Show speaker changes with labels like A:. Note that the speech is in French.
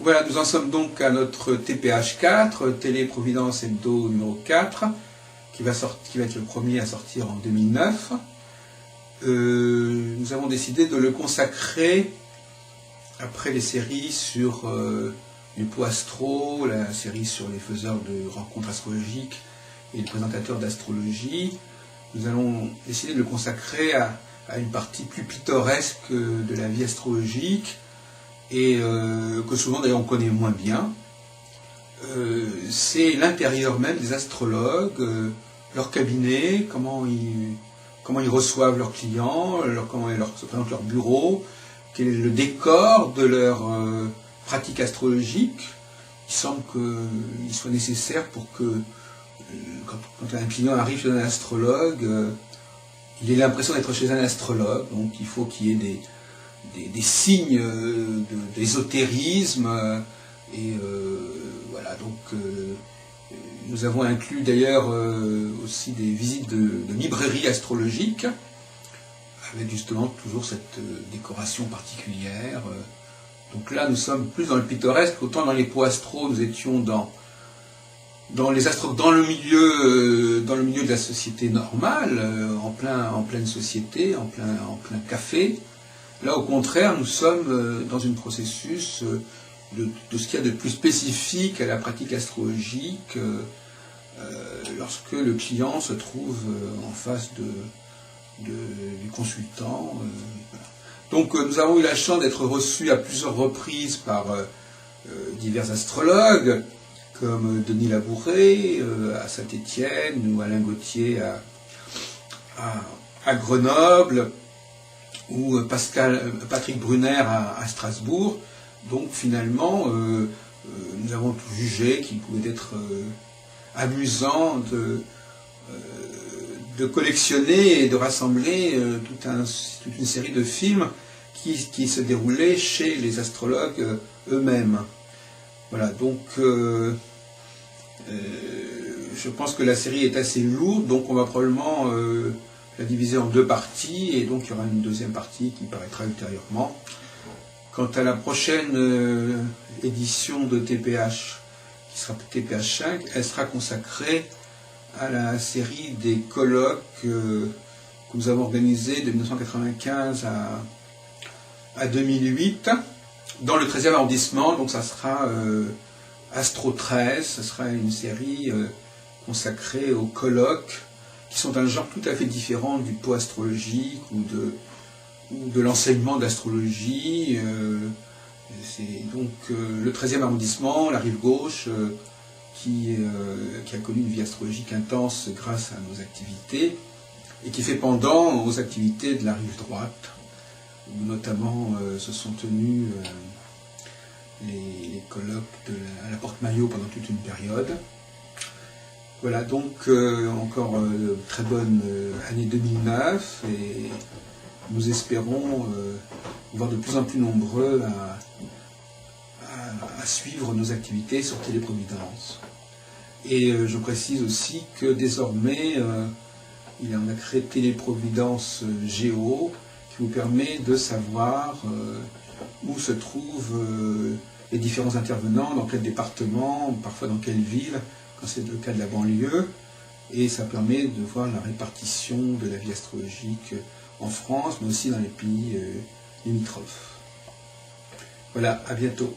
A: Voilà, nous en sommes donc à notre TPH4, Télé-Providence Hebdo numéro 4, qui va être le premier à sortir en 2009. Nous avons décidé de le consacrer, après les séries sur les Poastro, la série sur les faiseurs de rencontres astrologiques et les présentateurs d'astrologie, nous allons décider de le consacrer à une partie plus pittoresque de la vie astrologique, et que souvent d'ailleurs on connaît moins bien. C'est l'intérieur même des astrologues, leur cabinet, comment ils reçoivent leurs clients, comment ils se présentent leur bureau, quel est le décor de leur pratique astrologique. Il semble qu'il soit nécessaire pour que quand un client arrive chez un astrologue, il ait l'impression d'être chez un astrologue, donc il faut qu'il y ait des signes d'ésotérisme, et voilà, donc nous avons inclus d'ailleurs aussi des visites de librairies astrologiques, avec justement toujours cette décoration particulière. Donc là nous sommes plus dans le pittoresque, autant dans les Poastro nous étions dans le milieu de la société normale, en pleine société, en plein café. Là, au contraire, nous sommes dans un processus de ce qu'il y a de plus spécifique à la pratique astrologique, lorsque le client se trouve en face du consultant. Voilà. Donc, nous avons eu la chance d'être reçus à plusieurs reprises par divers astrologues, comme Denis Labouré à Saint-Étienne, ou Alain Gauthier à Grenoble, ou Patrick Brunner à Strasbourg. Donc finalement, nous avons jugé qu'il pouvait être amusant de collectionner et de rassembler toute une série de films qui se déroulaient chez les astrologues eux-mêmes. Voilà, donc je pense que la série est assez lourde, donc on va probablement la diviser en deux parties, et donc il y aura une deuxième partie qui paraîtra ultérieurement. Quant à la prochaine édition de TPH, qui sera TPH5, elle sera consacrée à la série des colloques que nous avons organisés de 1995 à 2008, dans le 13e arrondissement. Donc ça sera Astro 13, ce sera une série consacrée aux colloques, qui sont un genre tout à fait différent du pot astrologique ou de l'enseignement d'astrologie. C'est donc le 13e arrondissement, la rive gauche, qui a connu une vie astrologique intense grâce à nos activités, et qui fait pendant aux activités de la rive droite, où notamment se sont tenus les colloques à la Porte-Maillot pendant toute une période. Voilà, donc encore très bonne année 2009, et nous espérons voir de plus en plus nombreux à suivre nos activités sur Télé-Providence. Et je précise aussi que désormais, on a créé Télé-Providence Géo, qui vous permet de savoir où se trouvent les différents intervenants, dans quel département, parfois dans quelle ville, quand c'est le cas de la banlieue, et ça permet de voir la répartition de la vie astrologique en France, mais aussi dans les pays limitrophes. Voilà, à bientôt.